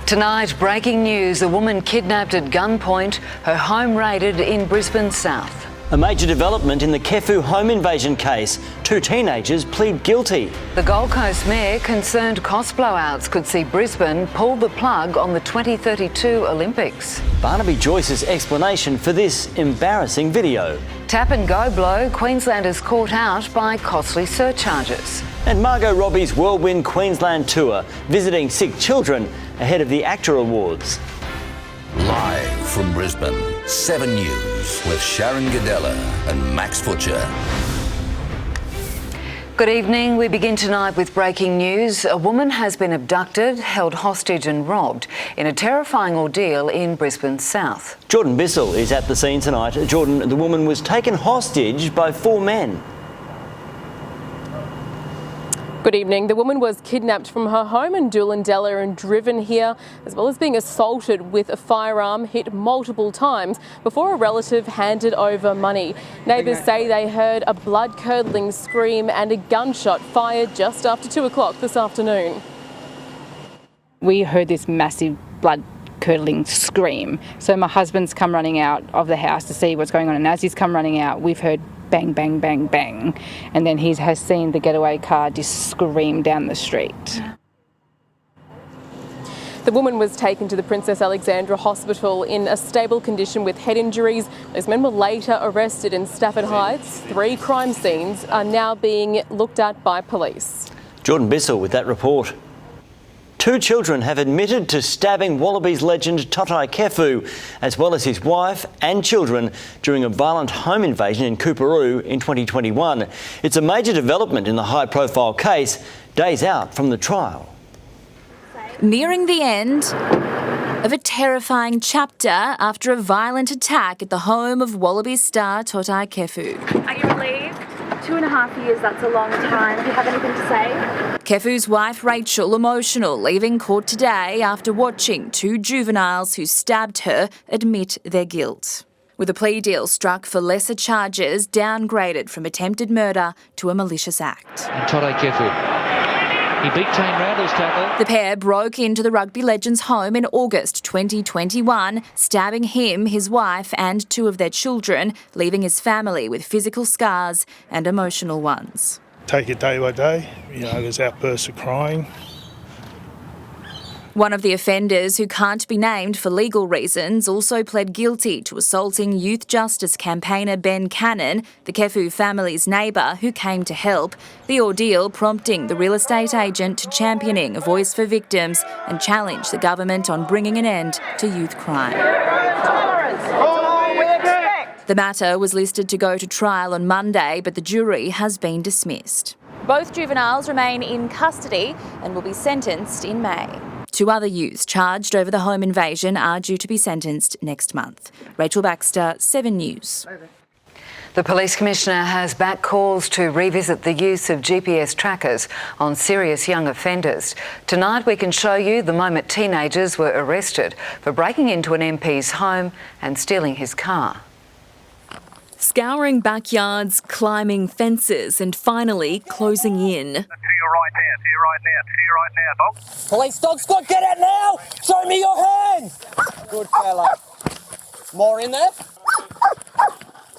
Tonight, breaking news, a woman kidnapped at gunpoint, her home raided in Brisbane South. A major development in the Kefu home invasion case. 2 teenagers plead guilty. The Gold Coast Mayor concerned cost blowouts could see Brisbane pull the plug on the 2032 Olympics. Barnaby Joyce's explanation for this embarrassing video. Tap and go blow, Queenslanders caught out by costly surcharges. And Margot Robbie's whirlwind Queensland tour, visiting sick children ahead of the ACTRA Awards. Live from Brisbane, 7 News with Sharyn, Ghidella and Max Futcher. Good evening. We begin tonight with breaking news. A woman has been abducted, held hostage and robbed in a terrifying ordeal in Brisbane South. Jordan Bissell is at the scene tonight. Jordan, the woman was taken hostage by 4 men. Good evening. The woman was kidnapped from her home in Ghidella and driven here, as well as being assaulted with a firearm, hit multiple times before a relative handed over money. Neighbours say they heard a blood-curdling scream and a gunshot fired just after 2 o'clock this afternoon. We heard this massive blood-curdling scream. So my husband's come running out of the house to see what's going on, and as he's come running out, we've heard bang, bang, bang, bang. And then he has seen the getaway car just scream down the street. The woman was taken to the Princess Alexandra Hospital in a stable condition with head injuries. Those men were later arrested in Stafford Heights. 3 crime scenes are now being looked at by police. Jordan Bissell with that report. 2 children have admitted to stabbing Wallabies legend Totai Kefu, as well as his wife and children, during a violent home invasion in Coorparoo in 2021. It's a major development in the high-profile case, days out from the trial. Nearing the end of a terrifying chapter after a violent attack at the home of Wallabies star Totai Kefu. Are you relieved? 2.5 years, that's a long time. Do you have anything to say? Kefu's wife Rachel emotional, leaving court today after watching 2 juveniles who stabbed her admit their guilt. With a plea deal struck for lesser charges, downgraded from attempted murder to a malicious act. And Totai Kefu, he beat Tane Randall's tackle. The pair broke into the rugby legend's home in August 2021, stabbing him, his wife and 2 of their children, leaving his family with physical scars and emotional ones. Take it day by day. There's outbursts of crying. One of the offenders, who can't be named for legal reasons, also pled guilty to assaulting youth justice campaigner Ben Cannon, the Kefu family's neighbour who came to help, the ordeal prompting the real estate agent to championing a voice for victims and challenge the government on bringing an end to youth crime. The matter was listed to go to trial on Monday, but the jury has been dismissed. Both juveniles remain in custody and will be sentenced in May. 2 other youths charged over the home invasion are due to be sentenced next month. Rachel Baxter, 7 News. The Police Commissioner has backed calls to revisit the use of GPS trackers on serious young offenders. Tonight we can show you the moment teenagers were arrested for breaking into an MP's home and stealing his car. Scouring backyards, climbing fences and finally closing in. To your right now, dog. Police dog squad, get out now! Show me your hand! Good fella. More in there?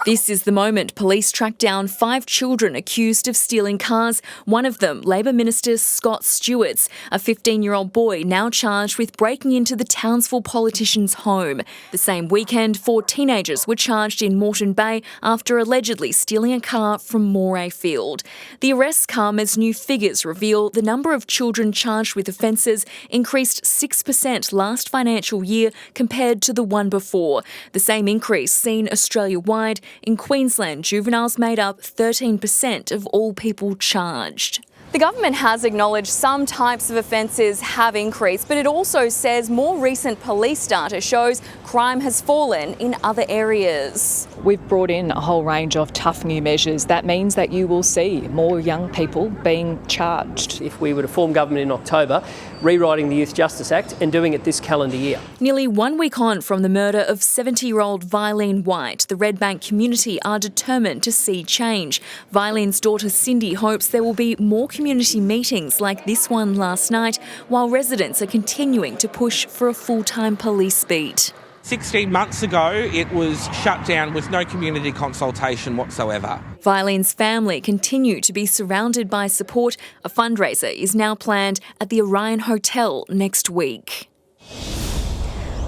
This is the moment police track down 5 children accused of stealing cars. One of them, Labor Minister Scott Stewart's, a 15-year-old boy now charged with breaking into the Townsville politician's home. The same weekend, 4 teenagers were charged in Moreton Bay after allegedly stealing a car from Moray Field. The arrests come as new figures reveal the number of children charged with offences increased 6% last financial year compared to the one before. The same increase seen Australia-wide. In Queensland, juveniles made up 13% of all people charged. The government has acknowledged some types of offences have increased, but it also says more recent police data shows crime has fallen in other areas. We've brought in a whole range of tough new measures. That means that you will see more young people being charged. If we were to form government in October, rewriting the Youth Justice Act and doing it this calendar year. Nearly 1 week on from the murder of 70-year-old Vilene White, the Redbank community are determined to see change. Vilene's daughter Cindy hopes there will be more community meetings like this one last night, while residents are continuing to push for a full-time police beat. 16 months ago, it was shut down with no community consultation whatsoever. Vylene's family continue to be surrounded by support. A fundraiser is now planned at the Orion Hotel next week.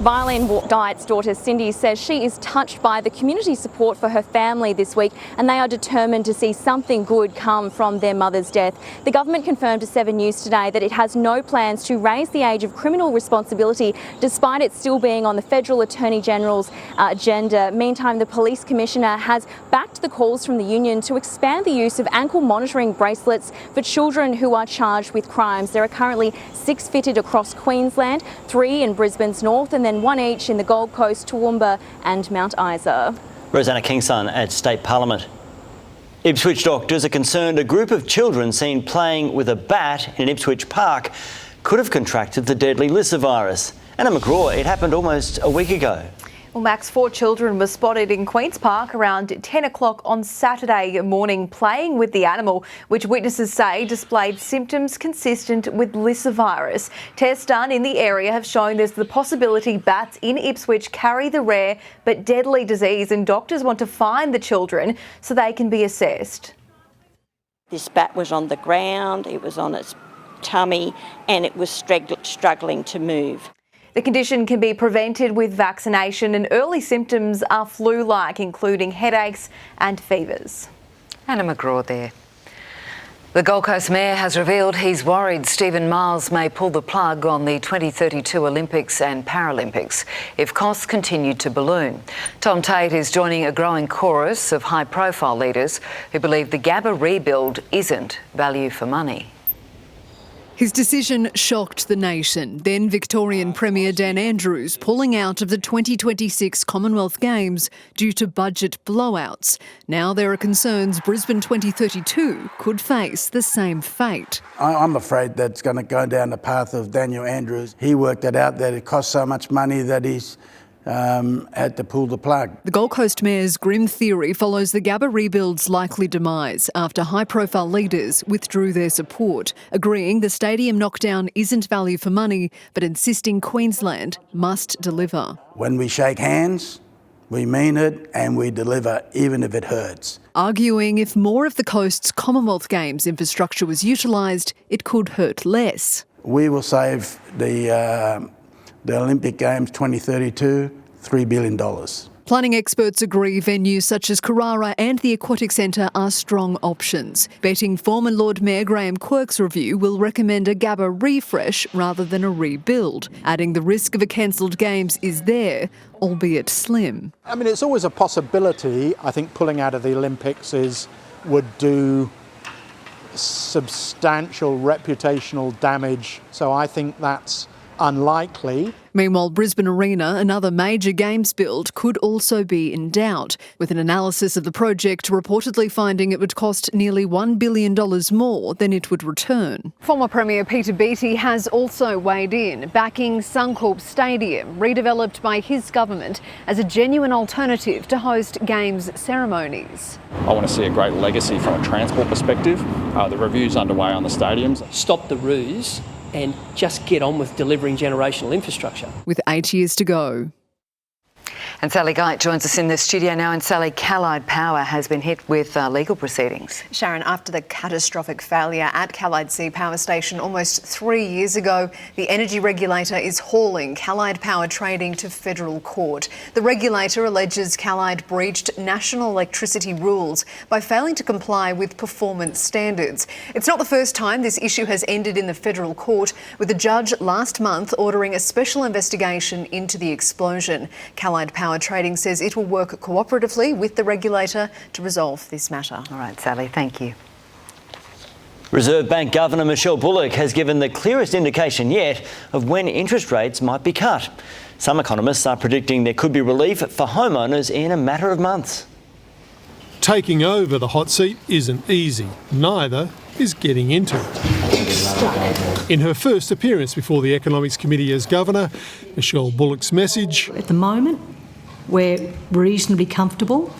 Vylene Diet's daughter Cindy says she is touched by the community support for her family this week, and they are determined to see something good come from their mother's death. The government confirmed to 7 News today that it has no plans to raise the age of criminal responsibility, despite it still being on the Federal Attorney General's agenda. Meantime, the Police Commissioner has backed the calls from the union to expand the use of ankle monitoring bracelets for children who are charged with crimes. There are currently 6 fitted across Queensland, 3 in Brisbane's north, and then 1 each in the Gold Coast, Toowoomba and Mount Isa. Rosanna Kingson at State Parliament. Ipswich doctors are concerned a group of children seen playing with a bat in an Ipswich park could have contracted the deadly Lissa virus. Anna McGraw, it happened almost a week ago. Well, Max, 4 children were spotted in Queen's Park around 10 o'clock on Saturday morning playing with the animal, which witnesses say displayed symptoms consistent with Lissa virus. Tests done in the area have shown there's the possibility bats in Ipswich carry the rare but deadly disease, and doctors want to find the children so they can be assessed. This bat was on the ground, it was on its tummy, and it was struggling to move. The condition can be prevented with vaccination, and early symptoms are flu-like, including headaches and fevers. Anna McGraw there. The Gold Coast Mayor has revealed he's worried Stephen Miles may pull the plug on the 2032 Olympics and Paralympics if costs continue to balloon. Tom Tate is joining a growing chorus of high-profile leaders who believe the Gabba rebuild isn't value for money. His decision shocked the nation. Then Victorian Premier Dan Andrews pulling out of the 2026 Commonwealth Games due to budget blowouts. Now there are concerns Brisbane 2032 could face the same fate. I'm afraid that it's going to go down the path of Daniel Andrews. He worked it out that it costs so much money that he's had to pull the plug. The Gold Coast Mayor's grim theory follows the Gabba rebuild's likely demise after high-profile leaders withdrew their support, agreeing the stadium knockdown isn't value for money, but insisting Queensland must deliver. When we shake hands, we mean it and we deliver, even if it hurts. Arguing if more of the coast's Commonwealth Games infrastructure was utilised, it could hurt less. We will save the Olympic Games 2032, $3 billion. Planning experts agree venues such as Carrara and the Aquatic Centre are strong options, betting former Lord Mayor Graham Quirk's review will recommend a Gabba refresh rather than a rebuild, adding the risk of a cancelled Games is there, albeit slim. I mean, it's always a possibility. I think pulling out of the Olympics would do substantial reputational damage, so I think that's unlikely. Meanwhile, Brisbane Arena, another major games build, could also be in doubt, with an analysis of the project reportedly finding it would cost nearly $1 billion more than it would return. Former Premier Peter Beattie has also weighed in, backing Suncorp Stadium, redeveloped by his government as a genuine alternative to host games ceremonies. I want to see a great legacy from a transport perspective. The review's underway on the stadiums. Stop the ruse and just get on with delivering generational infrastructure. With 8 years to go. And Sally Geit joins us in the studio now. And Sally, Callide Power has been hit with legal proceedings. Sharyn, after the catastrophic failure at Callide C Power Station almost 3 years ago, the energy regulator is hauling Callide Power Trading to federal court. The regulator alleges Callide breached national electricity rules by failing to comply with performance standards. It's not the first time this issue has ended in the federal court, with a judge last month ordering a special investigation into the explosion. Callide Power Trading says it will work cooperatively with the regulator to resolve this matter. All right, Sally, thank you. Reserve Bank Governor Michelle Bullock has given the clearest indication yet of when interest rates might be cut. Some economists are predicting there could be relief for homeowners in a matter of months. Taking over the hot seat isn't easy. Neither is getting into it. In her first appearance before the Economics Committee as Governor, Michelle Bullock's message: at the moment, we're reasonably comfortable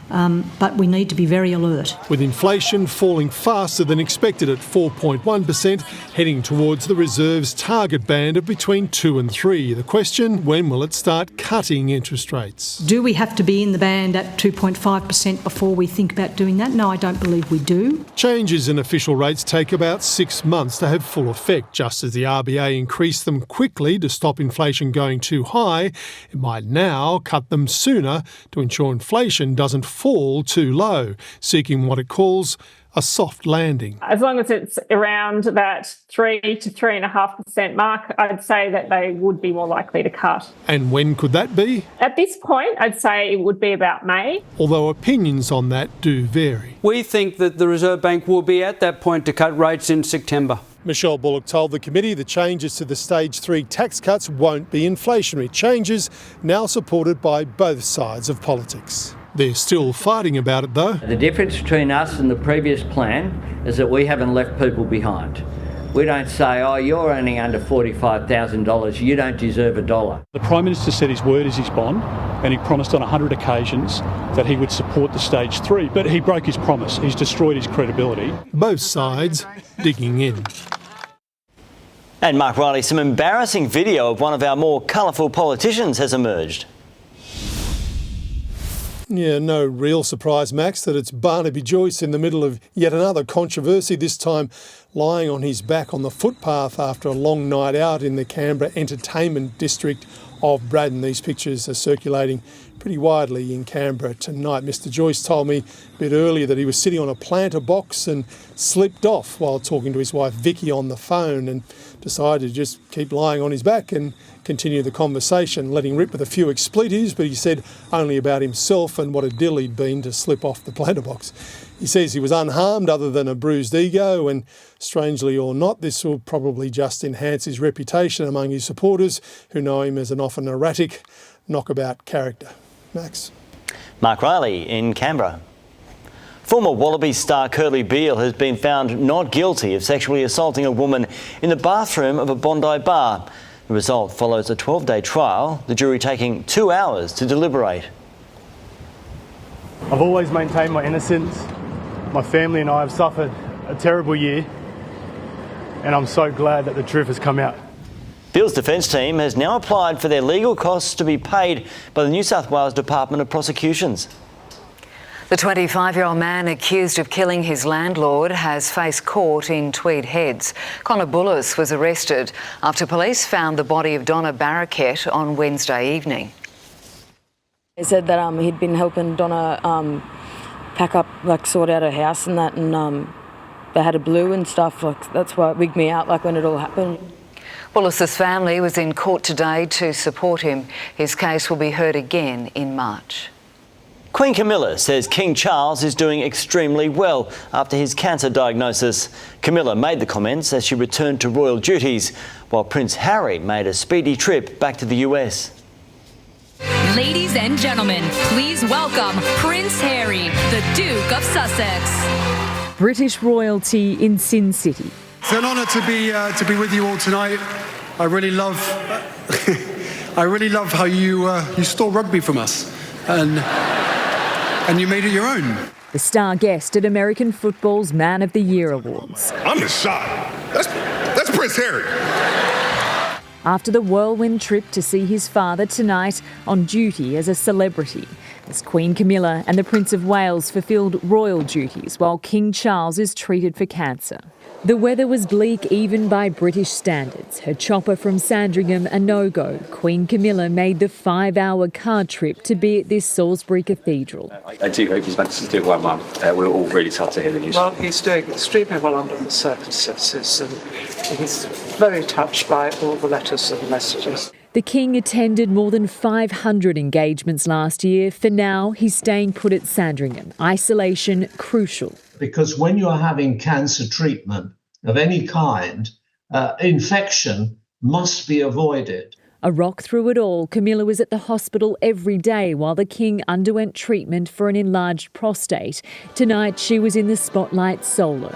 but we need to be very alert. With inflation falling faster than expected at 4.1%, heading towards the Reserve's target band of between 2 and 3. The question, when will it start cutting interest rates? Do we have to be in the band at 2.5% before we think about doing that? No, I don't believe we do. Changes in official rates take about 6 months to have full effect. Just as the RBA increased them quickly to stop inflation going too high, it might now cut them sooner to ensure inflation doesn't fall too low, seeking what it calls a soft landing. As long as it's around that 3 to 3.5% mark, I'd say that they would be more likely to cut. And when could that be? At this point, I'd say it would be about May. Although opinions on that do vary. We think that the Reserve Bank will be at that point to cut rates in September. Michelle Bullock told the committee the changes to the Stage 3 tax cuts won't be inflationary changes, now supported by both sides of politics. They're still fighting about it though. The difference between us and the previous plan is that we haven't left people behind. We don't say, oh, you're earning under $45,000, you don't deserve $1. The Prime Minister said his word is his bond, and he promised on 100 occasions that he would support the Stage 3, but he broke his promise. He's destroyed his credibility. Both sides digging in. And Mark Riley, some embarrassing video of one of our more colourful politicians has emerged. Yeah, no real surprise, Max, that it's Barnaby Joyce in the middle of yet another controversy, this time lying on his back on the footpath after a long night out in the Canberra entertainment district of Braddon. These pictures are circulating pretty widely in Canberra tonight. Mr Joyce told me a bit earlier that he was sitting on a planter box and slipped off while talking to his wife Vicky on the phone and decided to just keep lying on his back and continue the conversation, letting rip with a few expletives, but he said only about himself and what a dill he'd been to slip off the planter box. He says he was unharmed other than a bruised ego, and strangely or not, this will probably just enhance his reputation among his supporters, who know him as an often erratic, knockabout character. Max. Mark Riley in Canberra. Former Wallabies star Curly Beale has been found not guilty of sexually assaulting a woman in the bathroom of a Bondi bar. The result follows a 12-day trial, the jury taking 2 hours to deliberate. I've always maintained my innocence. My family and I have suffered a terrible year, and I'm so glad that the truth has come out. Beale's defence team has now applied for their legal costs to be paid by the New South Wales Department of Prosecutions. The 25-year-old man accused of killing his landlord has faced court in Tweed Heads. Connor Bullis was arrested after police found the body of Donna Barraquette on Wednesday evening. He said that he'd been helping Donna pack up, sort out her house and that, and they had a blue and stuff. That's why it wigged me out, when it all happened. Bullis's family was in court today to support him. His case will be heard again in March. Queen Camilla says King Charles is doing extremely well after his cancer diagnosis. Camilla made the comments as she returned to royal duties, while Prince Harry made a speedy trip back to the US. Ladies and gentlemen, please welcome Prince Harry, the Duke of Sussex. British royalty in Sin City. It's an honour to be with you all tonight. I really love how you stole rugby from us and you made it your own. The star guest at American football's Man of the Year Awards. I'm in shock. That's Prince Harry. After the whirlwind trip to see his father tonight on duty as a celebrity, as Queen Camilla and the Prince of Wales fulfilled royal duties while King Charles is treated for cancer. The weather was bleak even by British standards. Her chopper from Sandringham a no-go. Queen Camilla made the 5-hour car trip to be at this Salisbury Cathedral. I do hope he's managed to do well, Mum. We're all really sad to hear the news. Well, he's doing extremely well under the circumstances, and he's very touched by all the letters and messages. The King attended more than 500 engagements last year. For now, he's staying put at Sandringham. Isolation crucial. Because when you're having cancer treatment of any kind, infection must be avoided. A rock through it all, Camilla was at the hospital every day while the King underwent treatment for an enlarged prostate. Tonight, she was in the spotlight solo.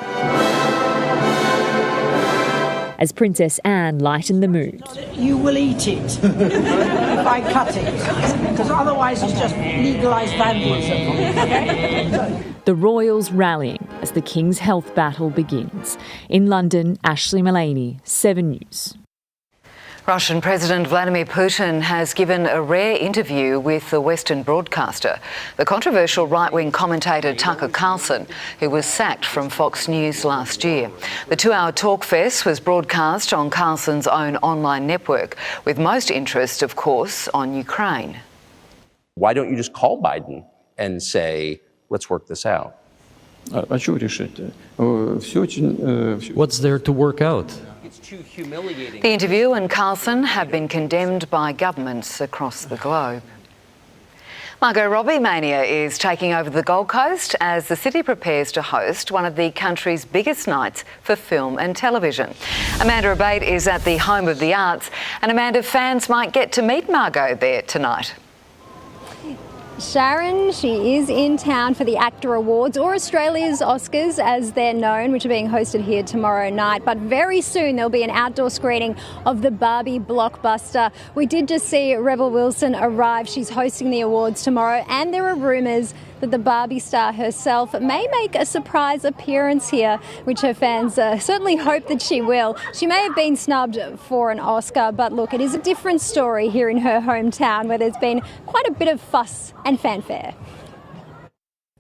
as Princess Anne lightened the mood. You will eat it if I cut it, because otherwise it's just legalised vandalism. Okay? The royals rallying as the King's health battle begins. In London, Ashley Mullaney, 7 News. Russian President Vladimir Putin has given a rare interview with the Western broadcaster. The controversial right-wing commentator Tucker Carlson, who was sacked from Fox News last year. The 2-hour talkfest was broadcast on Carlson's own online network, with most interest, of course, on Ukraine. Why don't you just call Biden and say, let's work this out? What's there to work out? It's too humiliating. The interview and Carlson have been condemned by governments across the globe. Margot Robbie mania is taking over the Gold Coast as the city prepares to host one of the country's biggest nights for film and television. Amanda Abate is at the home of the arts, and Amanda, fans might get to meet Margot there tonight. Sharyn, she is in town for the ACTA Awards, or Australia's Oscars as they're known, which are being hosted here tomorrow night. But very soon there'll be an outdoor screening of the Barbie blockbuster. We did just see Rebel Wilson arrive. She's hosting the awards tomorrow, and there are rumours that the Barbie star herself may make a surprise appearance here, which her fans certainly hope that she will. She may have been snubbed for an Oscar, but look, it is a different story here in her hometown where there's been quite a bit of fuss and fanfare.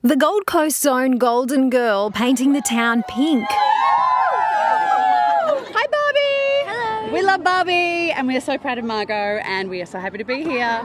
The Gold Coast's own Golden Girl painting the town pink. Hi Barbie! Hello! We love Barbie and we are so proud of Margot and we are so happy to be here.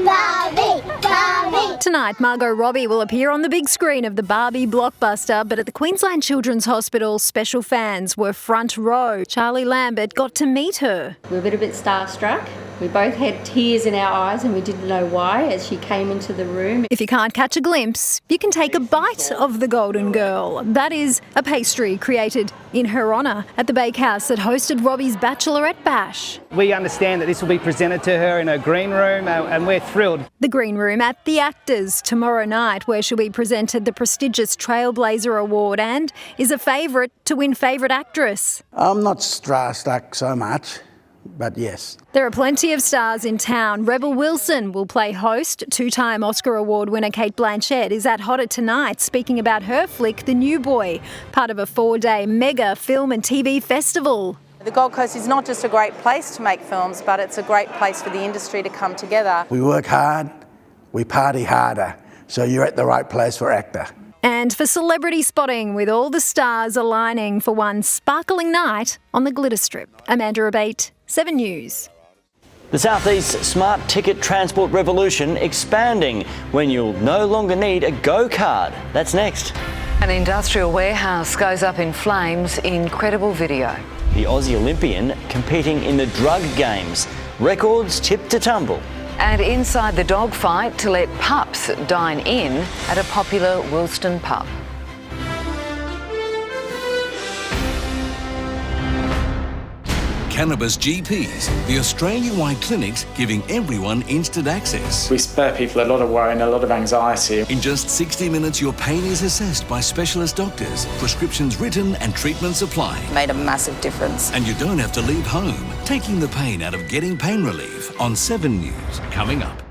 Barbie! Barbie! Tonight, Margot Robbie will appear on the big screen of the Barbie blockbuster, but at the Queensland Children's Hospital, special fans were front row. Charlie Lambert got to meet her. We were a little bit starstruck. We both had tears in our eyes and we didn't know why as she came into the room. If you can't catch a glimpse, you can take a bite of the Golden Girl. That is a pastry created in her honour at the bakehouse that hosted Robbie's Bachelorette Bash. We understand that this will be presented to her in her green room and we're thrilled. The green room at the Actors tomorrow night, where she'll be presented the prestigious Trailblazer Award and is a favourite to win Favourite Actress. I'm not starstruck so much, but yes. There are plenty of stars in town. Rebel Wilson will play host. 2-time Oscar Award winner Kate Blanchett is at Hotter tonight, speaking about her flick, The New Boy, part of a 4-day mega film and TV festival. The Gold Coast is not just a great place to make films, but it's a great place for the industry to come together. We work hard, we party harder, so you're at the right place for ACTA. And for celebrity spotting, with all the stars aligning for one sparkling night on the Glitter Strip. Amanda Abate, 7 News. The South East's smart ticket transport revolution expanding when you'll no longer need a Go card. That's next. An industrial warehouse goes up in flames. Incredible video. The Aussie Olympian competing in the drug games. Records tipped to tumble. And inside the dogfight to let pups dine in at a popular Wilston pub. Cannabis GPs, the Australia-wide clinics giving everyone instant access. We spare people a lot of worry and a lot of anxiety. In just 60 minutes, your pain is assessed by specialist doctors, prescriptions written and treatments applied. Made a massive difference. And you don't have to leave home, taking the pain out of getting pain relief on 7 News, coming up.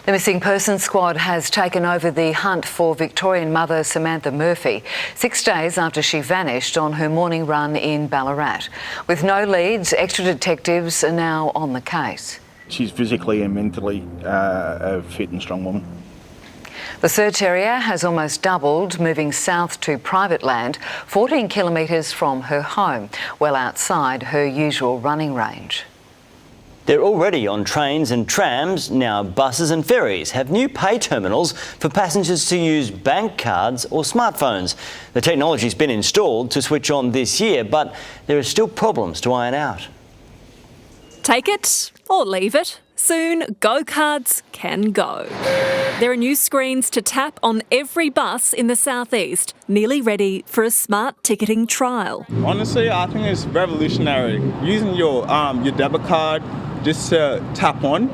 The Missing Persons Squad has taken over the hunt for Victorian mother Samantha Murphy 6 days after she vanished on her morning run in Ballarat. With no leads, extra detectives are now on the case. She's physically and mentally a fit and strong woman. The search area has almost doubled, moving south to private land, 14 kilometres from her home, well outside her usual running range. They're already on trains and trams. Now buses and ferries have new pay terminals for passengers to use bank cards or smartphones. The technology's been installed to switch on this year, but there are still problems to iron out. Take it or leave it. Soon, Go cards can go. There are new screens to tap on every bus in the southeast, nearly ready for a smart ticketing trial. Honestly, I think it's revolutionary. Using your debit card just to tap on,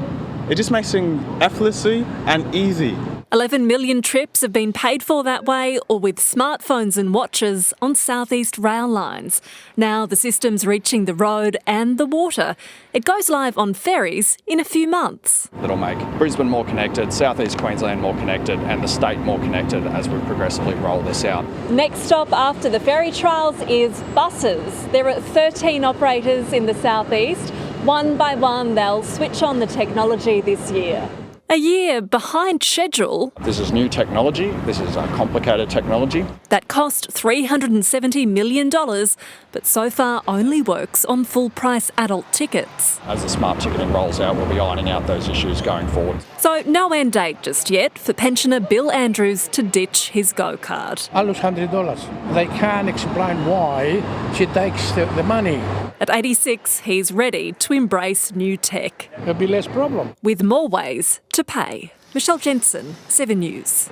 it just makes things effortlessly and easy. 11 million trips have been paid for that way, or with smartphones and watches on southeast rail lines. Now the system's reaching the road and the water. It goes live on ferries in a few months. That'll make Brisbane more connected, southeast Queensland more connected, and the state more connected as we progressively roll this out. Next stop after the ferry trials is buses. There are 13 operators in the southeast. One by one, they'll switch on the technology this year. A year behind schedule. This is new technology. This is a complicated technology. That cost $370 million, but so far only works on full-price adult tickets. As the smart ticketing rolls out, we'll be ironing out those issues going forward. So no end date just yet for pensioner Bill Andrews to ditch his go-card. I lose $100. They can't explain why she takes the money. At 86, he's ready to embrace new tech. There'll be less problem. With more ways to pay. Michelle Jensen, 7 News.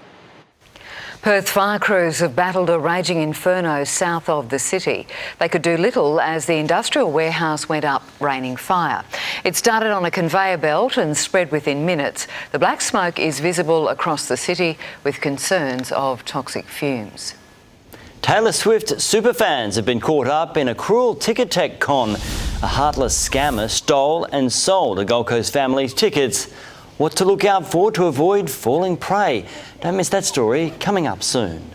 Perth fire crews have battled a raging inferno south of the city. They could do little as the industrial warehouse went up, raining fire. It started on a conveyor belt and spread within minutes. The black smoke is visible across the city with concerns of toxic fumes. Taylor Swift superfans have been caught up in a cruel ticket tech con. A heartless scammer stole and sold a Gold Coast family's tickets. What to look out for to avoid falling prey? Don't miss that story, coming up soon.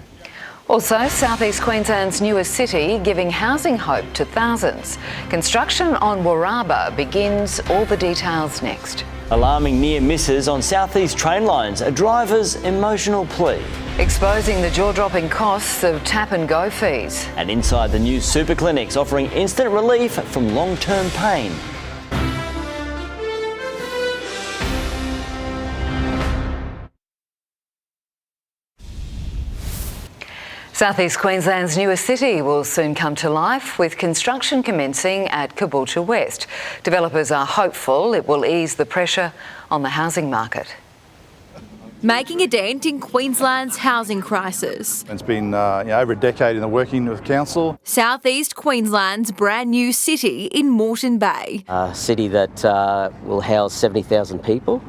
Also, southeast Queensland's newest city giving housing hope to thousands. Construction on Warraba begins. All the details next. Alarming near misses on southeast train lines, a driver's emotional plea. Exposing the jaw-dropping costs of tap and go fees. And inside the new super clinics offering instant relief from long-term pain. Southeast Queensland's newest city will soon come to life with construction commencing at Caboolture West. Developers are hopeful it will ease the pressure on the housing market. Making a dent in Queensland's housing crisis. It's been over a decade in the working with council. Southeast Queensland's brand new city in Moreton Bay. A city that will house 70,000 people.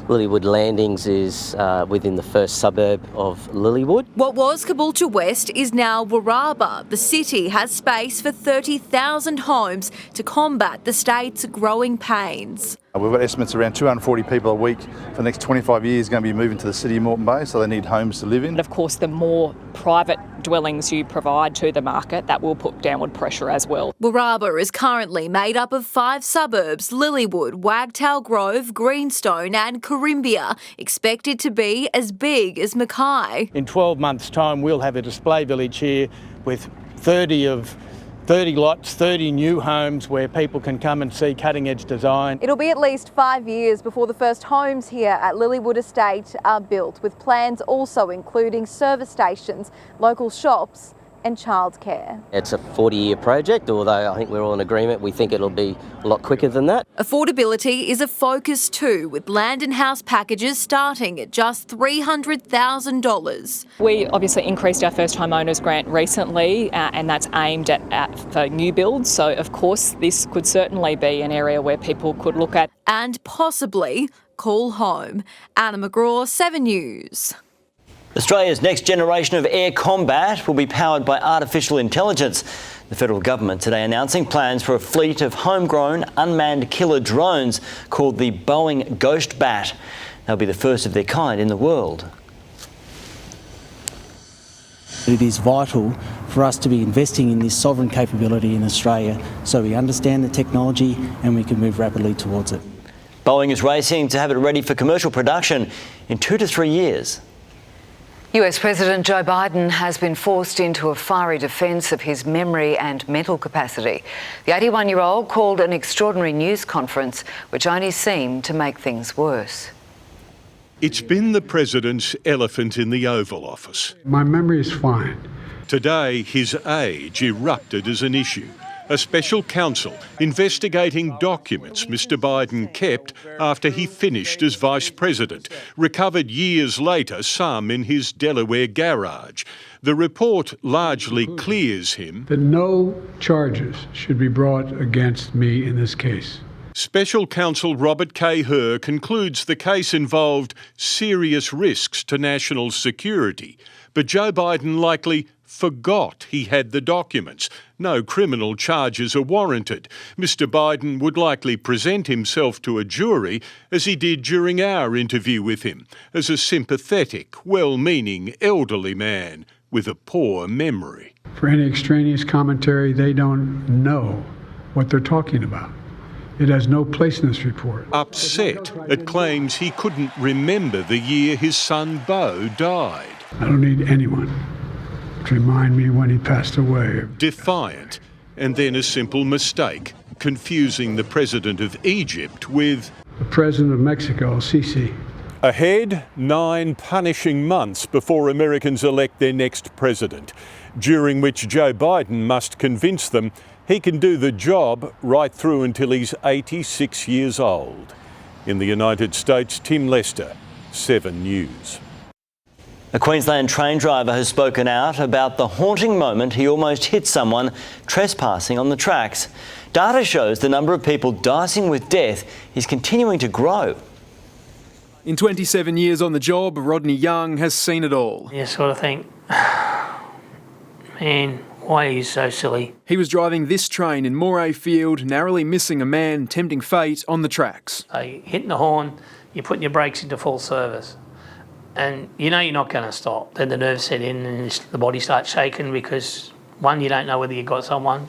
Lilywood Landings is within the first suburb of Lilywood. What was Caboolture West is now Warraba. The city has space for 30,000 homes to combat the state's growing pains. We've got estimates around 240 people a week for the next 25 years going to be moving to the city of Moreton Bay, so they need homes to live in. And of course, the more private dwellings you provide to the market, that will put downward pressure as well. Warraba is currently made up of 5 suburbs: Lilywood, Wagtail Grove, Greenstone and Carimbia, expected to be as big as Mackay. In 12 months' time, we'll have a display village here with 30 lots, 30 new homes where people can come and see cutting-edge design. It'll be at least 5 years before the first homes here at Lilywood Estate are built, with plans also including service stations, local shops and childcare. It's a 40-year project, although I think we're all in agreement we think it'll be a lot quicker than that. Affordability is a focus too, with land and house packages starting at just $300,000. We obviously increased our first home owners grant recently, and that's aimed at for new builds. So of course this could certainly be an area where people could look at and possibly call home. Anna McGraw, 7 News. Australia's next generation of air combat will be powered by artificial intelligence. The federal government today announcing plans for a fleet of homegrown unmanned killer drones called the Boeing Ghost Bat. They'll be the first of their kind in the world. It is vital for us to be investing in this sovereign capability in Australia so we understand the technology and we can move rapidly towards it. Boeing is racing to have it ready for commercial production in 2 to 3 years. US President Joe Biden has been forced into a fiery defence of his memory and mental capacity. The 81-year-old called an extraordinary news conference which only seemed to make things worse. It's been the president's elephant in the Oval Office. My memory is fine. Today, his age erupted as an issue. A special counsel investigating documents Mr Biden kept after he finished as Vice President, recovered years later, some in his Delaware garage. The report largely clears him. That no charges should be brought against me in this case. Special Counsel Robert K. Herr concludes the case involved serious risks to national security, but Joe Biden likely forgot he had the documents. No criminal charges are warranted. Mr. Biden would likely present himself to a jury, as he did during our interview with him, as a sympathetic, well-meaning elderly man with a poor memory. For any extraneous commentary, they don't know what they're talking about. It has no place in this report. Upset at claims he couldn't remember the year his son Beau died. I don't need anyone to remind me when he passed away. Defiant, and then a simple mistake, confusing the president of Egypt with the president of Mexico, Sisi. Ahead, 9 punishing months before Americans elect their next president, during which Joe Biden must convince them he can do the job right through until he's 86 years old. In the United States, Tim Lester, 7 News. A Queensland train driver has spoken out about the haunting moment he almost hit someone trespassing on the tracks. Data shows the number of people dicing with death is continuing to grow. In 27 years on the job, Rodney Young has seen it all. You sort of think, man, why are you so silly? He was driving this train in Moray Field, narrowly missing a man tempting fate on the tracks. So you're hitting the horn, you're putting your brakes into full service, and you know you're not going to stop. Then the nerves set in and the body starts shaking because, one, you don't know whether you've got someone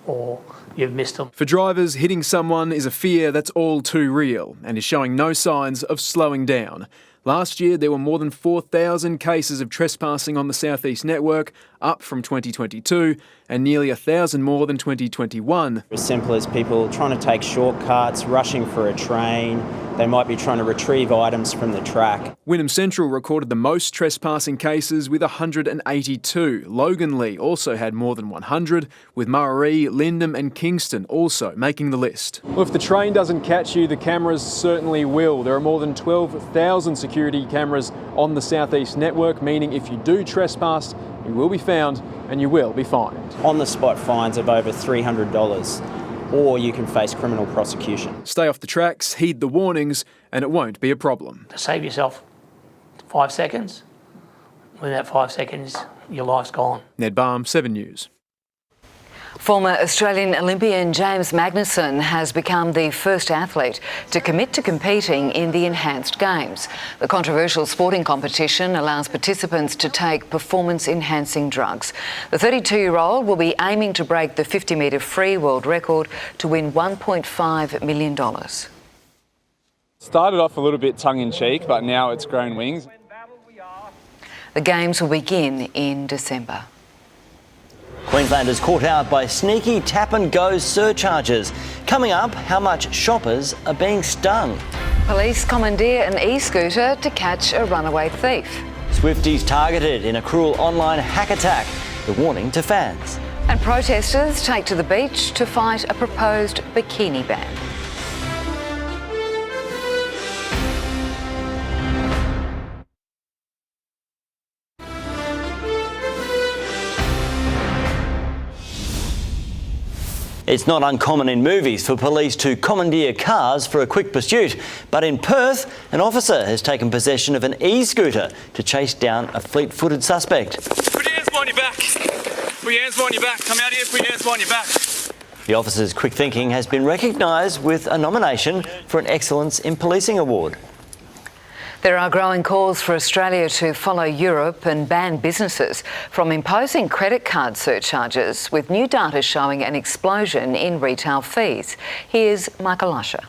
or you've missed them. For drivers, hitting someone is a fear that's all too real and is showing no signs of slowing down. Last year, there were more than 4,000 cases of trespassing on the South East network, up from 2022, and nearly 1,000 more than 2021. As simple as people trying to take shortcuts, rushing for a train. They might be trying to retrieve items from the track. Wynnum Central recorded the most trespassing cases with 182. Loganlea also had more than 100, with Murray, Lyndham and Kingston also making the list. Well, if the train doesn't catch you, the cameras certainly will. There are more than 12,000 security cameras on the South East network, meaning if you do trespass, you will be found and you will be fined. On-the-spot fines of over $300. Or you can face criminal prosecution. Stay off the tracks, heed the warnings, and it won't be a problem. To save yourself 5 seconds, within that 5 seconds, your life's gone. Ned Balm, 7 News. Former Australian Olympian James Magnussen has become the first athlete to commit to competing in the Enhanced Games. The controversial sporting competition allows participants to take performance-enhancing drugs. The 32-year-old will be aiming to break the 50-metre free world record to win $1.5 million. Started off a little bit tongue-in-cheek, but now it's grown wings. The Games will begin in December. Queenslanders caught out by sneaky tap-and-go surcharges. Coming up, how much shoppers are being stung. Police commandeer an e-scooter to catch a runaway thief. Swifties targeted in a cruel online hack attack. The warning to fans. And protesters take to the beach to fight a proposed bikini ban. It's not uncommon in movies for police to commandeer cars for a quick pursuit, but in Perth, an officer has taken possession of an e-scooter to chase down a fleet-footed suspect. Put your hands behind your back. Put your hands behind your back. Come out here, put your hands behind your back. The officer's quick thinking has been recognised with a nomination for an Excellence in Policing award. There are growing calls for Australia to follow Europe and ban businesses from imposing credit card surcharges, with new data showing an explosion in retail fees. Here's Michael Usher.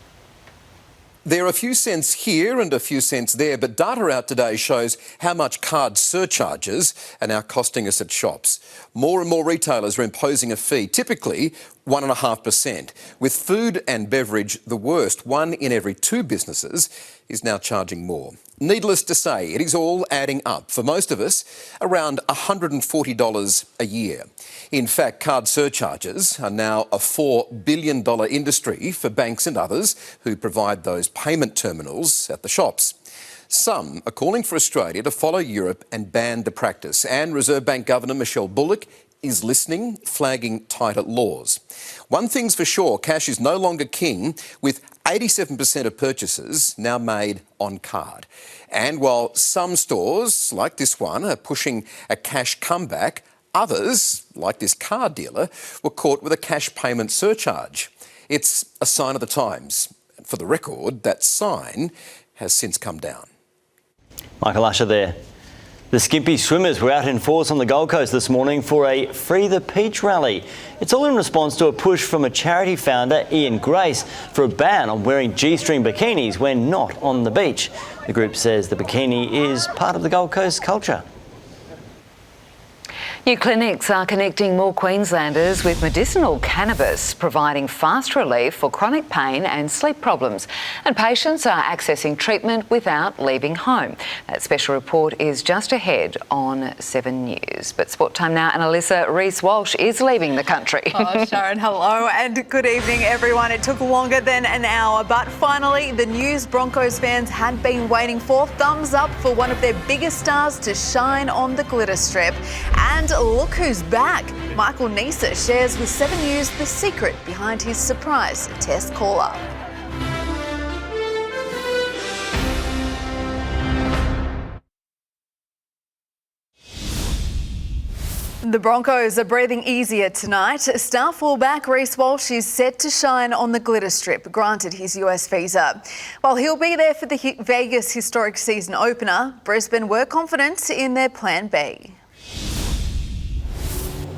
There are a few cents here and a few cents there, but data out today shows how much card surcharges are now costing us at shops. More and more retailers are imposing a fee, typically 1.5%. With food and beverage the worst, 1 in every 2 businesses is now charging more. Needless to say, it is all adding up. For most of us, around $140 a year. In fact, card surcharges are now a $4 billion industry for banks and others who provide those payment terminals at the shops. Some are calling for Australia to follow Europe and ban the practice. And Reserve Bank Governor Michelle Bullock is listening, flagging tighter laws. One thing's for sure, cash is no longer king, with 87% of purchases now made on card. And while some stores, like this one, are pushing a cash comeback, others, like this car dealer, were caught with a cash payment surcharge. It's a sign of the times. For the record, that sign has since come down. Michael Usher there. The Skimpy swimmers were out in force on the Gold Coast this morning for a Free the Peach rally. It's all in response to a push from a charity founder, Ian Grace, for a ban on wearing G-string bikinis when not on the beach. The group says the bikini is part of the Gold Coast culture. New clinics are connecting more Queenslanders with medicinal cannabis, providing fast relief for chronic pain and sleep problems. And patients are accessing treatment without leaving home. That special report is just ahead on 7 News. But sport time now, and Alissa, Reece Walsh is leaving the country. Oh, Sharyn, hello and good evening, everyone. It took longer than an hour, but finally the news Broncos fans had been waiting for. Thumbs up for one of their biggest stars to shine on the glitter strip. And look who's back. Michael Lissa shares with 7 News the secret behind his surprise test call-up. The Broncos are breathing easier tonight. Star fullback Reece Walsh is set to shine on the glitter strip, granted his US visa. While he'll be there for the Vegas historic season opener, Brisbane were confident in their plan B.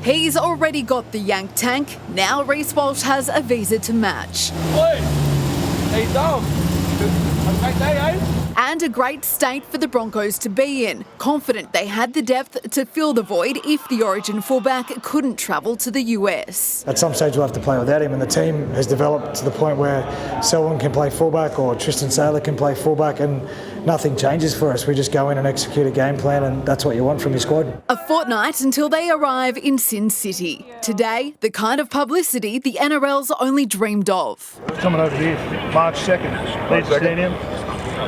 He's already got the Yank tank. Now Reece Walsh has a visa to match. Oi, how you doing? Great day, eh? And a great state for the Broncos to be in. Confident they had the depth to fill the void if the Origin fullback couldn't travel to the US. At some stage we'll have to play without him, and the team has developed to the point where Selwyn can play fullback or Tristan Saylor can play fullback, and nothing changes for us. We just go in and execute a game plan, and that's what you want from your squad. A fortnight until they arrive in Sin City. Today, the kind of publicity the NRL's only dreamed of. Coming over here, March 2nd, Leeds Stadium.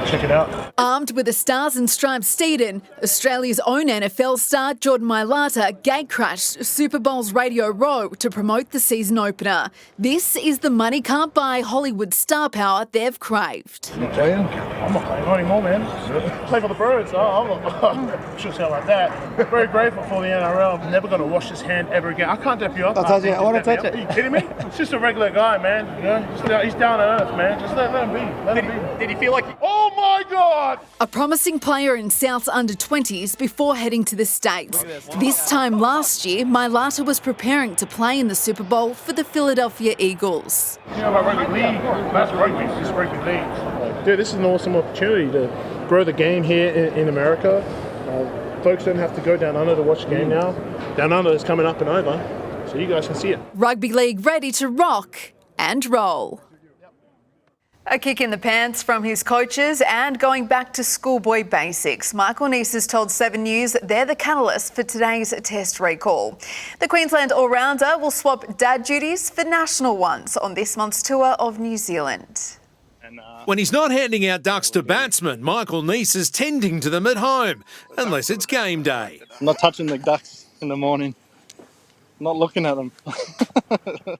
Check it out. Armed with a Stars and Stripes steed-in, Australia's own NFL star Jordan Mailata gatecrashed Super Bowl's Radio Row to promote the season opener. This is the money can't buy Hollywood star power they've craved. I'm not playing. Not anymore, man. Play for the Birds. I'm sure sound like that. Very grateful for the NRL. I'm never going to wash his hand ever again. I can't dip you up. I'll touch it. I want to touch it. Are you kidding me? It's just a regular guy, man. You know, he's down to earth, man. Just let him be. Did he feel like... Oh my God! A promising player in South's under-20s before heading to the States. This time last year, Mailata was preparing to play in the Super Bowl for the Philadelphia Eagles. You know about rugby league? That's rugby. It's rugby league. Dude, this is an awesome opportunity to grow the game here in America. Folks don't have to go down under to watch the game now. Down under is coming up and over, so you guys can see it. Rugby league ready to rock and roll. A kick in the pants from his coaches and going back to schoolboy basics. Michael Lissa's told 7 News they're the catalyst for today's test recall. The Queensland all-rounder will swap dad duties for national ones on this month's tour of New Zealand. When he's not handing out ducks to batsmen, Michael Lissa's tending to them at home, unless it's game day. I'm not touching the ducks in the morning. I'm not looking at them.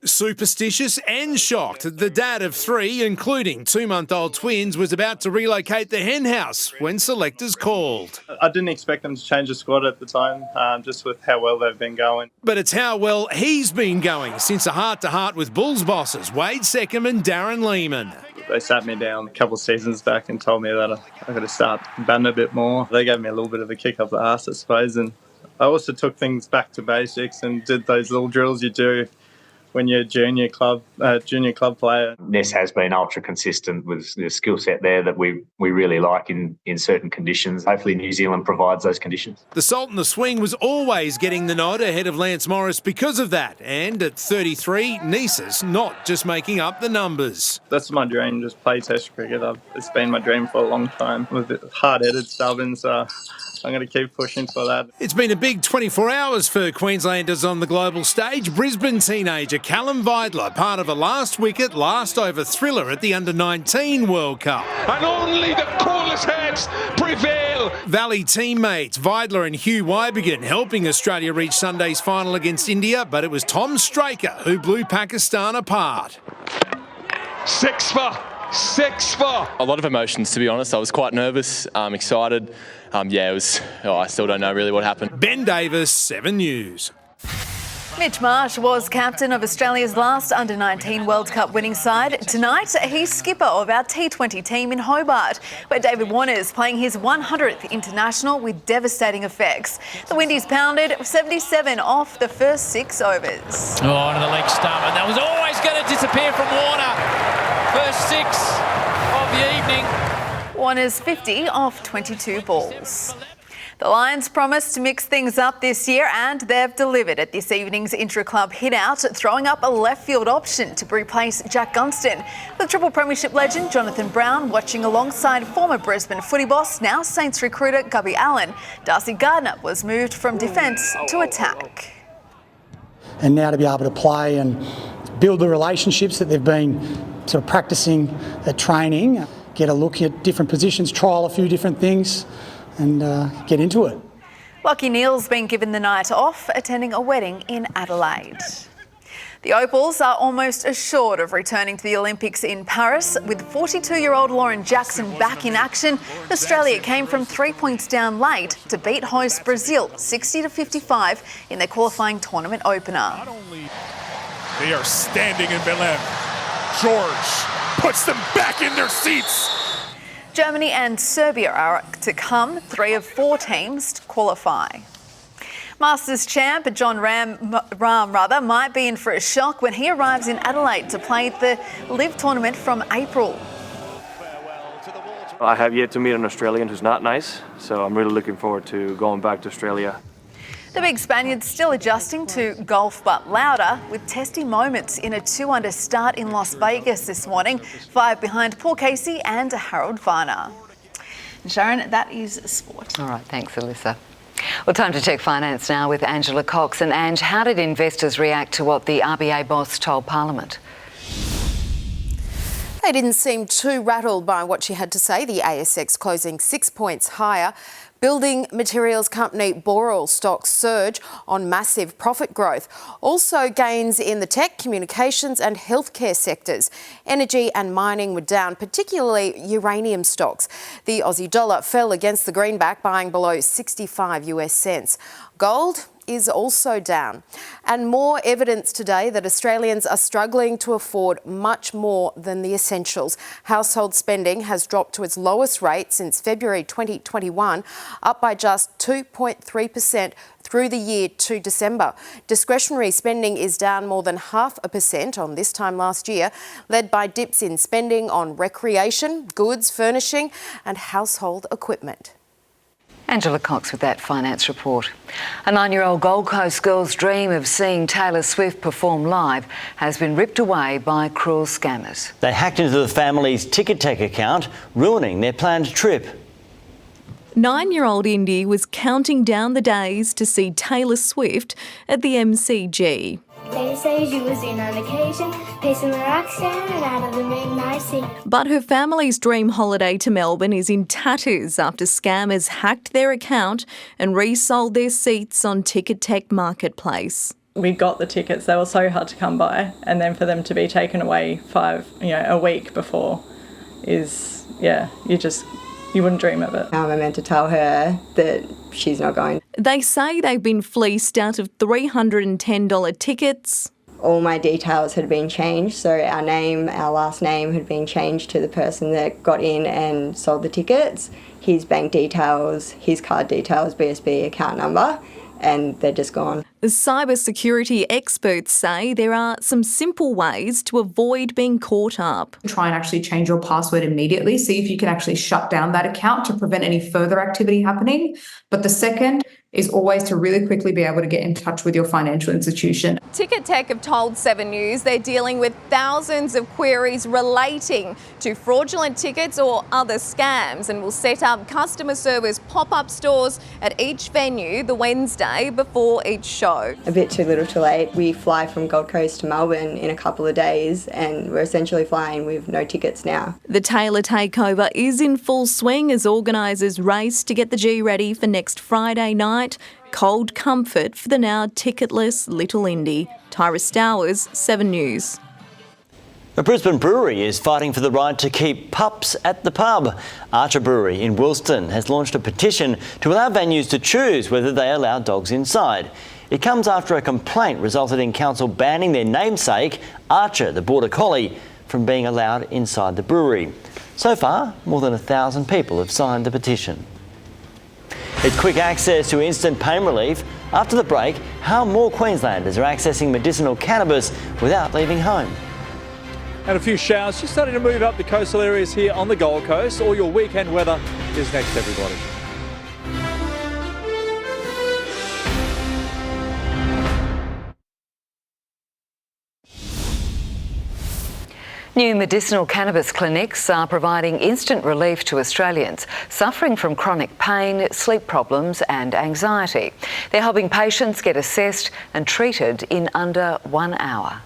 Superstitious and shocked, the dad of 3, including 2-month-old twins, was about to relocate the hen house when selectors called. I didn't expect them to change the squad at the time, just with how well they've been going. But it's how well he's been going since a heart-to-heart with Bulls bosses Wade Seckham and Darren Lehman. They sat me down a couple of seasons back and told me that I got to start batting a bit more. They gave me a little bit of a kick up the arse, I suppose, and I also took things back to basics and did those little drills you do when you're a junior club player. Ness has been ultra consistent with the skill set there that we really like in certain conditions. Hopefully New Zealand provides those conditions. The Salt and the Swing was always getting the nod ahead of Lance Morris because of that. And at 33, Lissa's not just making up the numbers. That's my dream, just play Test cricket. It's been my dream for a long time. I'm a bit hard-headed, stubborn, so I'm going to keep pushing for that. It's been a big 24 hours for Queenslanders on the global stage. Brisbane teenager Callum Vidler, part of a last wicket, last over thriller at the Under-19 World Cup. And only the coolest heads prevail. Valley teammates Vidler and Hugh Wybigan helping Australia reach Sunday's final against India, but it was Tom Straker who blew Pakistan apart. 6 for. A lot of emotions, to be honest. I was quite nervous, excited. I still don't know really what happened. Ben Davis, 7 News. Mitch Marsh was captain of Australia's last Under-19 World Cup winning side. Tonight, he's skipper of our T20 team in Hobart, where David Warner's playing his 100th international with devastating effects. The Windies pounded 77 off the first 6 overs. Oh, onto the leg stump, and that was always going to disappear from Warner. First 6 of the evening. Warner's 50 off 22 balls. The Lions promised to mix things up this year, and they've delivered at this evening's intra-club hit-out, throwing up a left-field option to replace Jack Gunston, with Triple Premiership legend Jonathan Brown watching alongside former Brisbane footy boss, now Saints recruiter Gubby Allen. Darcy Gardner was moved from defence to attack. And now to be able to play and build the relationships that they've been sort of practising at training, get a look at different positions, trial a few different things, and get into it. Lachie Neale's been given the night off, attending a wedding in Adelaide. The Opals are almost assured of returning to the Olympics in Paris. With 42-year-old Lauren Jackson back in action, Australia came from 3 points down late to beat host Brazil 60-55 in their qualifying tournament opener. They are standing in Belém. George puts them back in their seats. Germany and Serbia are to come, 3 of 4 teams to qualify. Masters champ John Rahm might be in for a shock when he arrives in Adelaide to play the Live tournament from April. I have yet to meet an Australian who's not nice, so I'm really looking forward to going back to Australia. The big Spaniard's still adjusting to golf but louder, with testy moments in a 2-under start in Las Vegas this morning, 5 behind Paul Casey and Harold Varner. And Sharyn, that is sport. All right, thanks, Alissa. Well, time to check finance now with Angela Cox. And Ange, how did investors react to what the RBA boss told Parliament? They didn't seem too rattled by what she had to say, the ASX closing 6 points higher. Building materials company Boral stocks surge on massive profit growth. Also gains in the tech, communications and healthcare sectors. Energy and mining were down, particularly uranium stocks. The Aussie dollar fell against the greenback, buying below 65 US cents. Gold is also down. And more evidence today that Australians are struggling to afford much more than the essentials. Household spending has dropped to its lowest rate since February 2021, up by just 2.3% through the year to December. Discretionary spending is down more than 0.5% on this time last year, led by dips in spending on recreation, goods, furnishing and household equipment. Angela Cox with that finance report. A 9-year-old Gold Coast girl's dream of seeing Taylor Swift perform live has been ripped away by cruel scammers. They hacked into the family's Ticketek account, ruining their planned trip. 9-year-old Indy was counting down the days to see Taylor Swift at the MCG. They say she was in on occasion, pacing the rocks down and out of the midnight sea. But her family's dream holiday to Melbourne is in tatters after scammers hacked their account and resold their seats on Ticketek Marketplace. We got the tickets, they were so hard to come by, and then for them to be taken away a week before is, you wouldn't dream of it. I meant to tell her that she's not going. They say they've been fleeced out of $310 tickets. All my details had been changed, so our last name had been changed to the person that got in and sold the tickets, his bank details, his card details, BSB account number, and they're just gone. Cybersecurity experts say there are some simple ways to avoid being caught up. Try and actually change your password immediately. See if you can actually shut down that account to prevent any further activity happening. But the second is always to really quickly be able to get in touch with your financial institution. Ticket Tech have told 7 News they're dealing with thousands of queries relating to fraudulent tickets or other scams, and will set up customer service pop-up stores at each venue the Wednesday before each show. A bit too little too late. We fly from Gold Coast to Melbourne in a couple of days and we're essentially flying with no tickets now. The Taylor takeover is in full swing as organisers race to get the G ready for next Friday night. Cold comfort for the now ticketless Little Indy. Tyra Stowers, 7 News. The Brisbane Brewery is fighting for the right to keep pups at the pub. Archer Brewery in Wilston has launched a petition to allow venues to choose whether they allow dogs inside. It comes after a complaint resulted in council banning their namesake, Archer, the Border Collie, from being allowed inside the brewery. So far, more than 1,000 people have signed the petition. It's quick access to instant pain relief. After the break, how more Queenslanders are accessing medicinal cannabis without leaving home. And a few showers just starting to move up the coastal areas here on the Gold Coast. All your weekend weather is next, everybody. New medicinal cannabis clinics are providing instant relief to Australians suffering from chronic pain, sleep problems and anxiety. They're helping patients get assessed and treated in under 1 hour.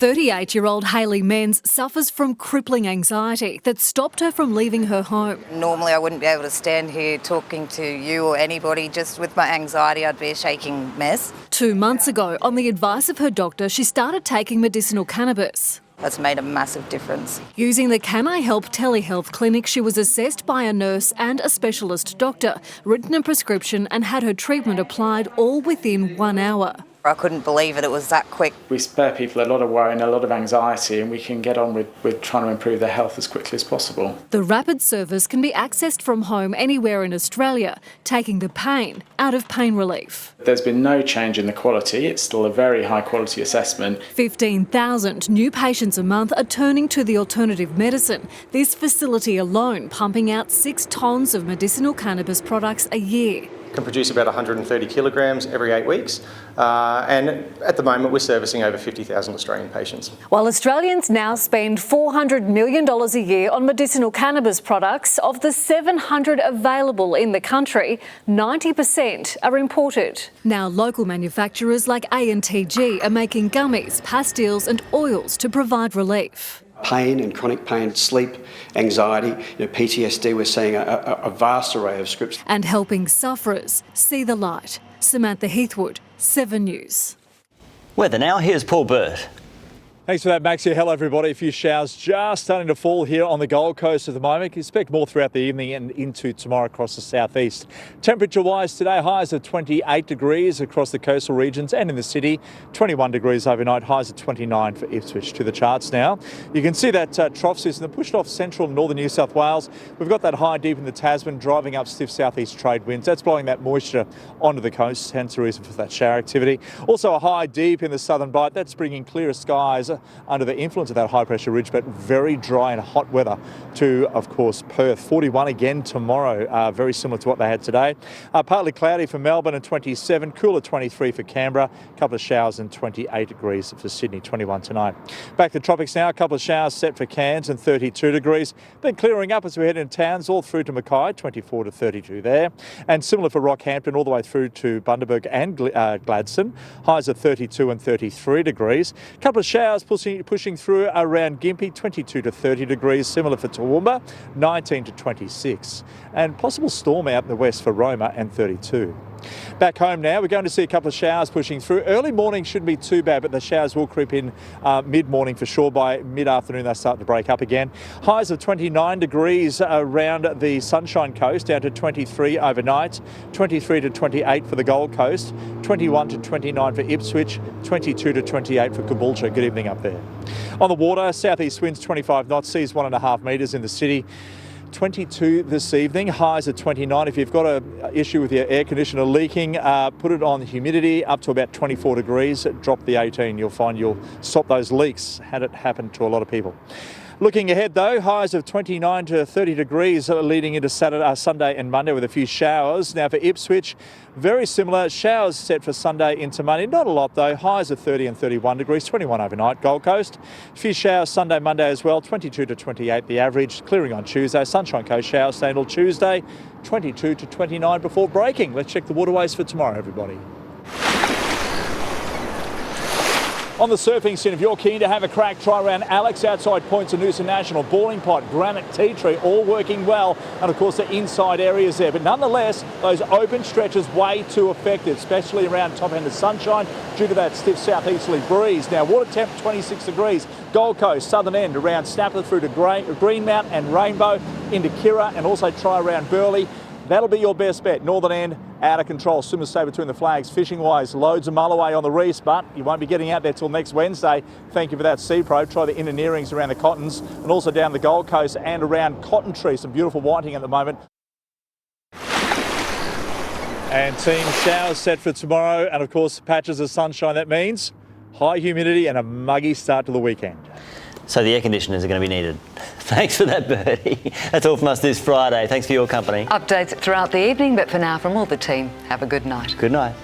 38-year-old Hayley Menz suffers from crippling anxiety that stopped her from leaving her home. Normally I wouldn't be able to stand here talking to you or anybody. Just with my anxiety, I'd be a shaking mess. 2 months ago, on the advice of her doctor, she started taking medicinal cannabis. That's made a massive difference. Using the Can I Help telehealth clinic, she was assessed by a nurse and a specialist doctor, written a prescription and had her treatment applied all within 1 hour. I couldn't believe it was that quick. We spare people a lot of worry and a lot of anxiety, and we can get on with trying to improve their health as quickly as possible. The rapid service can be accessed from home anywhere in Australia, taking the pain out of pain relief. There's been no change in the quality. It's still a very high quality assessment. 15,000 new patients a month are turning to the alternative medicine. This facility alone pumping out 6 tonnes of medicinal cannabis products a year. Can produce about 130 kilograms every 8 weeks, and at the moment we're servicing over 50,000 Australian patients. While Australians now spend $400 million a year on medicinal cannabis products, of the 700 available in the country, 90% are imported. Now local manufacturers like A&TG are making gummies, pastilles and oils to provide relief. Pain and chronic pain, sleep, anxiety, PTSD, we're seeing a vast array of scripts. And helping sufferers see the light. Samantha Heathwood, 7 News. Weather now, here's Paul Burt. Thanks for that, Maxie. Hello, everybody. A few showers just starting to fall here on the Gold Coast at the moment. Expect more throughout the evening and into tomorrow across the southeast. Temperature-wise today, highs of 28 degrees across the coastal regions and in the city. 21 degrees overnight, highs of 29 for Ipswich. To the charts now. You can see that trough system pushed off central and northern New South Wales. We've got that high deep in the Tasman, driving up stiff southeast trade winds. That's blowing that moisture onto the coast, hence the reason for that shower activity. Also a high deep in the southern bight. That's bringing clearer skies under the influence of that high pressure ridge, but very dry and hot weather to, of course, Perth. 41 again tomorrow, very similar to what they had today. Partly cloudy for Melbourne and 27, cooler 23 for Canberra, a couple of showers and 28 degrees for Sydney, 21 tonight. Back to tropics now, a couple of showers set for Cairns and 32 degrees, then clearing up as we head into towns all through to Mackay, 24 to 32 there. And similar for Rockhampton all the way through to Bundaberg and Gladstone, highs of 32 and 33 degrees. A couple of showers pushing through around Gympie, 22 to 30 degrees, similar for Toowoomba, 19 to 26. And possible storm out in the west for Roma and 32. Back home now, we're going to see a couple of showers pushing through. Early morning shouldn't be too bad, but the showers will creep in mid-morning for sure. By mid-afternoon, they start to break up again. Highs of 29 degrees around the Sunshine Coast, down to 23 overnight, 23 to 28 for the Gold Coast, 21 to 29 for Ipswich, 22 to 28 for Caboolture. Good evening up there. On the water, southeast winds 25 knots, seas 1.5 metres in the city. 22 this evening, highs at 29. If you've got an issue with your air conditioner leaking, put it on humidity up to about 24 degrees, drop the 18. You'll find you'll stop those leaks. Had it happen to a lot of people. Looking ahead though, highs of 29 to 30 degrees leading into Sunday and Monday with a few showers. Now for Ipswich, very similar. Showers set for Sunday into Monday. Not a lot though. Highs of 30 and 31 degrees, 21 overnight. Gold Coast, a few showers Sunday, Monday as well. 22 to 28 the average. Clearing on Tuesday. Sunshine Coast showers staying till Tuesday. 22 to 29 before breaking. Let's check the waterways for tomorrow, everybody. On the surfing scene, if you're keen to have a crack, try around Alex outside Points of Noosa National, Balling Pot, Granite Tea Tree, all working well. And of course the inside areas there. But nonetheless, those open stretches way too effective, especially around top end of Sunshine due to that stiff southeasterly breeze. Now water temp 26 degrees. Gold Coast, southern end around Snapper through to Greenmount and Rainbow into Kirra, and also try around Burleigh. That'll be your best bet. Northern end, out of control. Swimmers stay between the flags. Fishing-wise, loads of mulloway on the reefs, but you won't be getting out there till next Wednesday. Thank you for that, Sea Pro. Try the inner nearings around the Cottons and also down the Gold Coast and around Cotton Tree. Some beautiful whiting at the moment. And team showers set for tomorrow, and of course patches of sunshine. That means high humidity and a muggy start to the weekend. So the air conditioners are going to be needed. Thanks for that, Bertie. That's all from us this Friday. Thanks for your company. Updates throughout the evening, but for now, from all the team, have a good night. Good night.